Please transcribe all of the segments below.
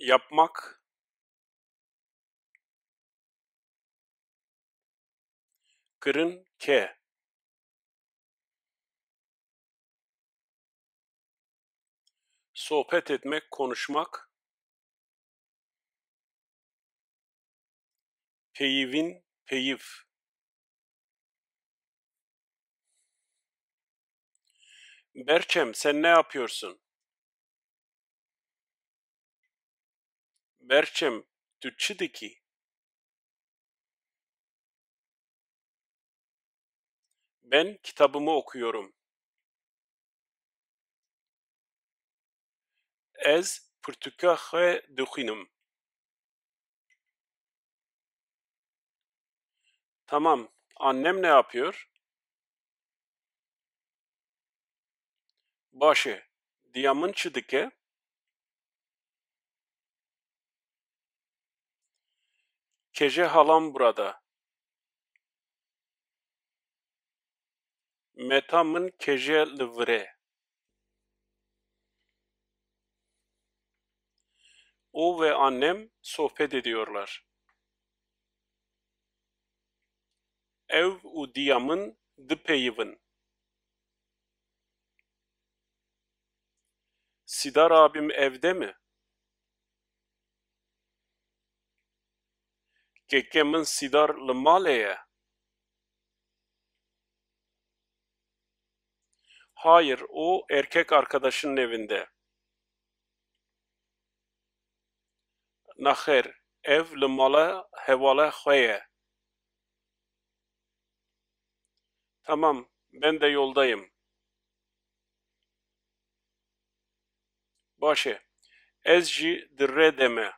yapmak, kırın ke, sohbet etmek, konuşmak, peyivin, peyiv. Berçem, sen ne yapıyorsun? Berçem, Türkçedeki. Ben kitabımı okuyorum. Ez pirtûka xwe dixwînim. Tamam, annem ne yapıyor? Başı, diyamın çi dike? Kece halam burada. Meta min kece li virê. O ve annem sohbet ediyorlar. Ev û diya min dipeyivin. Sidar abim evde mi? Keke min Sidar li malê ye. Hayır, o erkek arkadaşının evinde. Naxer, ev li mala hevala xwe ye. Tamam, ben de yoldayım. Başı, ez jî dirê de me.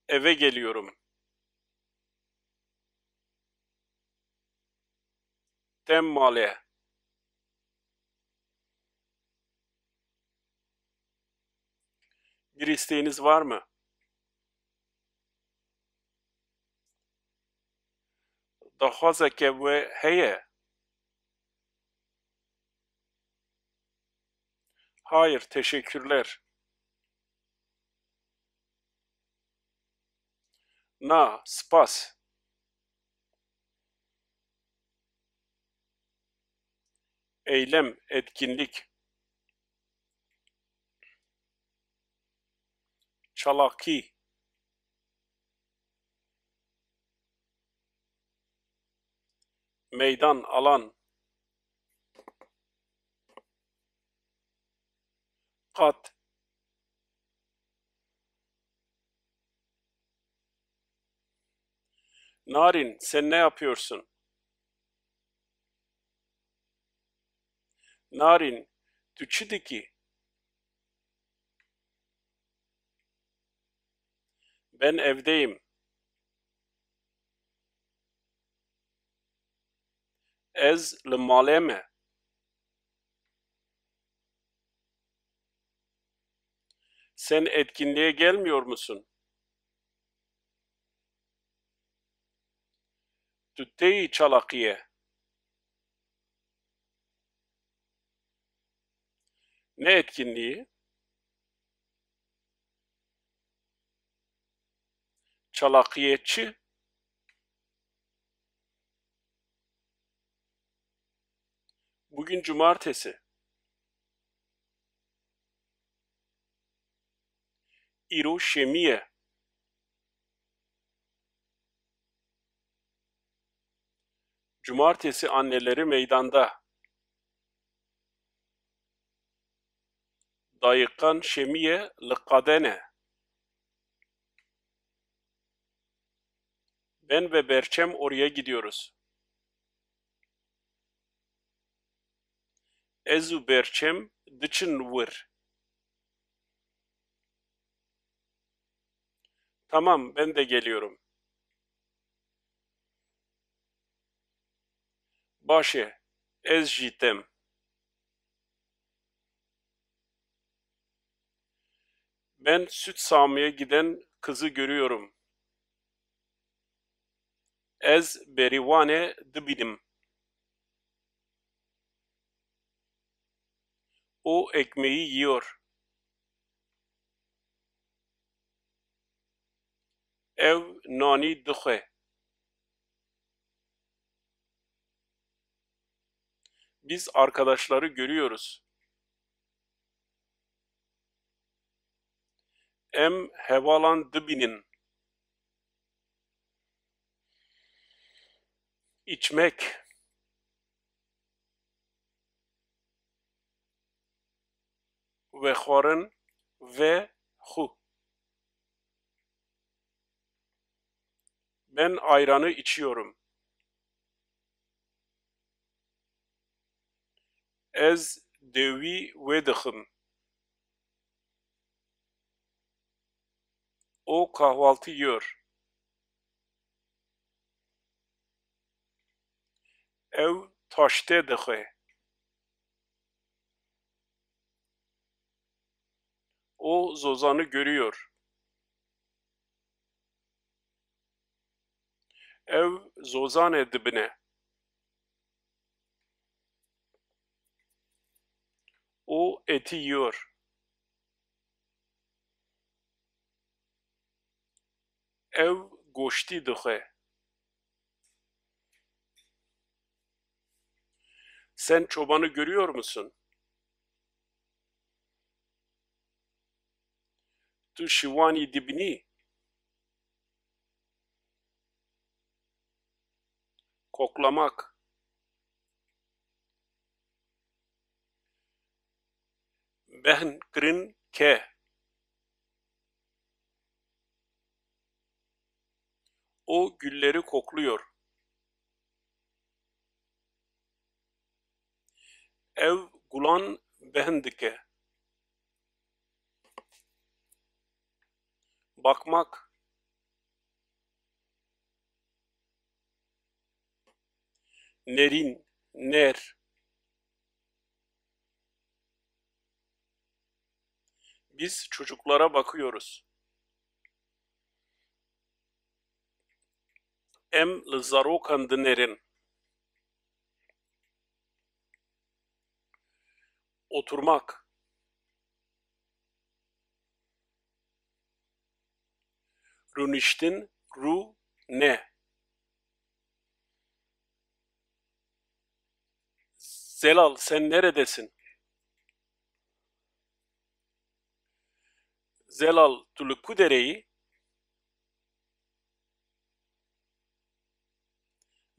Eve geliyorum. Tem malê. Bir isteğiniz var mı? Daxwazeke we heye? Hayır, teşekkürler. Na, spas. Eylem, etkinlik. Çalaki. Meydan, alan. Kat. Narin, sen ne yapıyorsun? Narin, Türkçedeki. Ben evdeyim. Ez li malê me. Sen etkinliğe gelmiyor musun? Tu têyî Çalakiye. Ne etkinliği? Çalakiyetçi. Bugün cumartesi. İro şemiye. Cumartesi anneleri meydanda. Dayıkan şemiye li kadene. Ben ve Berçem oraya gidiyoruz. Ez û Berçem diçin wir. Tamam, ben de geliyorum. Başı, ez jî tem. Ben süt sağmaya giden kızı görüyorum. Ez berîvanê dibînim. O ekmeği yiyor. Ev nani dixwe. Biz arkadaşları görüyoruz. Em hevalan dibinin. İçmek. Ve xwarin ve xu. Ben ayranı içiyorum. Ez dewî vedixim. O kahvaltı yiyor. Ev taşte dixwe. O Zozan'ı görüyor. Ev Zozanê dibine. O eti yiyor. Ev goştî dixwe. Sen çobanı görüyor musun? Tu şivanî dibinî. Koklamak. Behn kirin ke. O gülleri kokluyor. Ev gulan behn dike. Bakmak. Nerin, ner. Biz çocuklara bakıyoruz. Em li zarokan dinerin. Oturmak. Rûniştin, ru, ne. Zelal, sen neredesin? Zelal, tu li ku dereyî?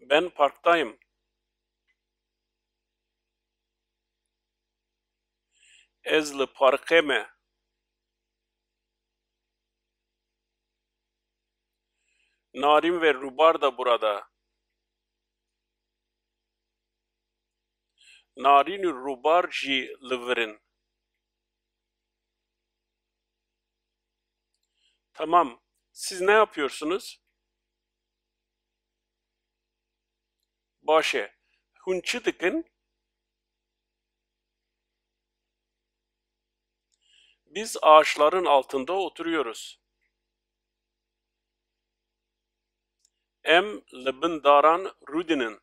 Ben parktayım. Ez li parkê me. Narin ve Rubar da burada. Narin û Rubar jî li vir in. Tamam. Siz ne yapıyorsunuz? Baş e. Hûn çi dikin? Biz ağaçların altında oturuyoruz. Em li bin daran rûdinin.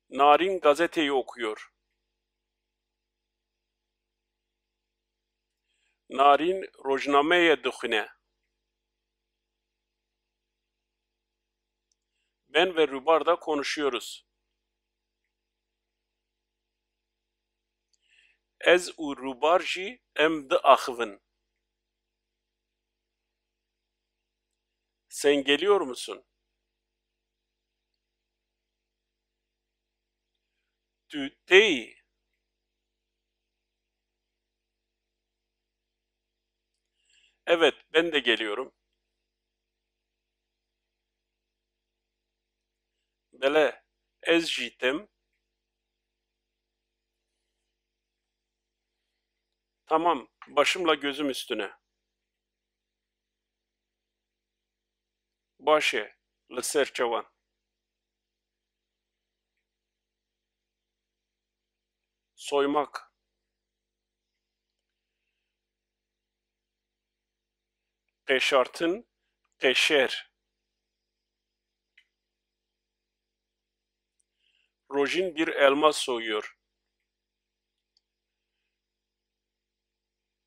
Narin gazeteyi okuyor. Narin rojnameyê dixwîne. Ben ve Rubar da konuşuyoruz. Ez û Rubar jî em diaxivin. Sen geliyor musun? Tu teyî. Evet, ben de geliyorum. Bele, ez jî tem. Tamam, başımla gözüm üstüne. Baş e, li ser çavan. Soymak. Qeşartın, qeşer. Rojin bir elma soyuyor.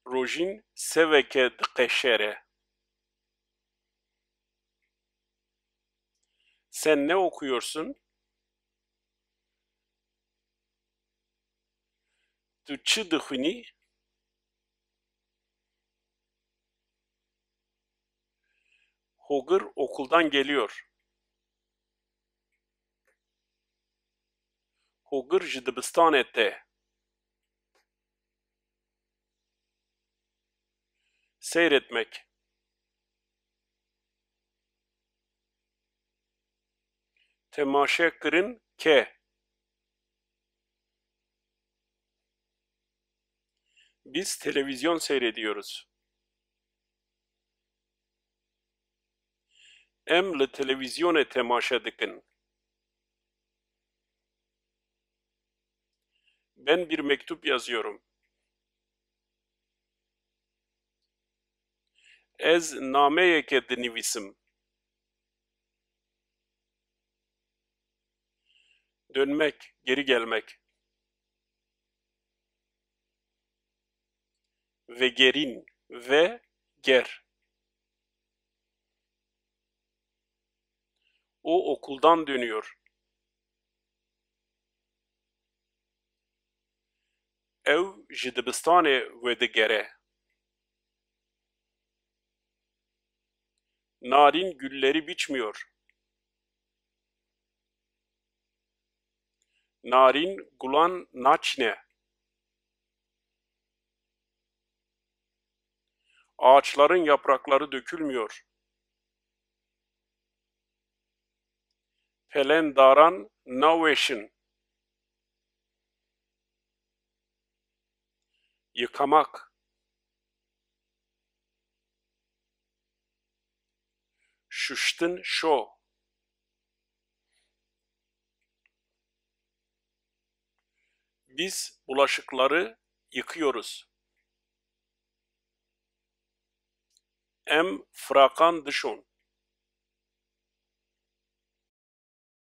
Rojin seveke dikeşere. Sen ne okuyorsun? Tu çi dixwînî? Hogır okuldan geliyor. Hogır ji dibistanê tê. Seyretmek. Temaşe kirin ke. Biz televizyon seyrediyoruz. Em li televizyonê temaşe dikin. Ben bir mektup yazıyorum. Ez nameyeke dinivîsim. Dönmek, geri gelmek. Vegerin ve ger. O okuldan dönüyor. Ew ji dibistanê vedigere. Narin gülleri biçmiyor. Narin gulan naçine. Ağaçların yaprakları dökülmüyor. Pelendaran naweşin. Yıkamak. Şuştin şo. Biz bulaşıkları yıkıyoruz. Em firakan dişon.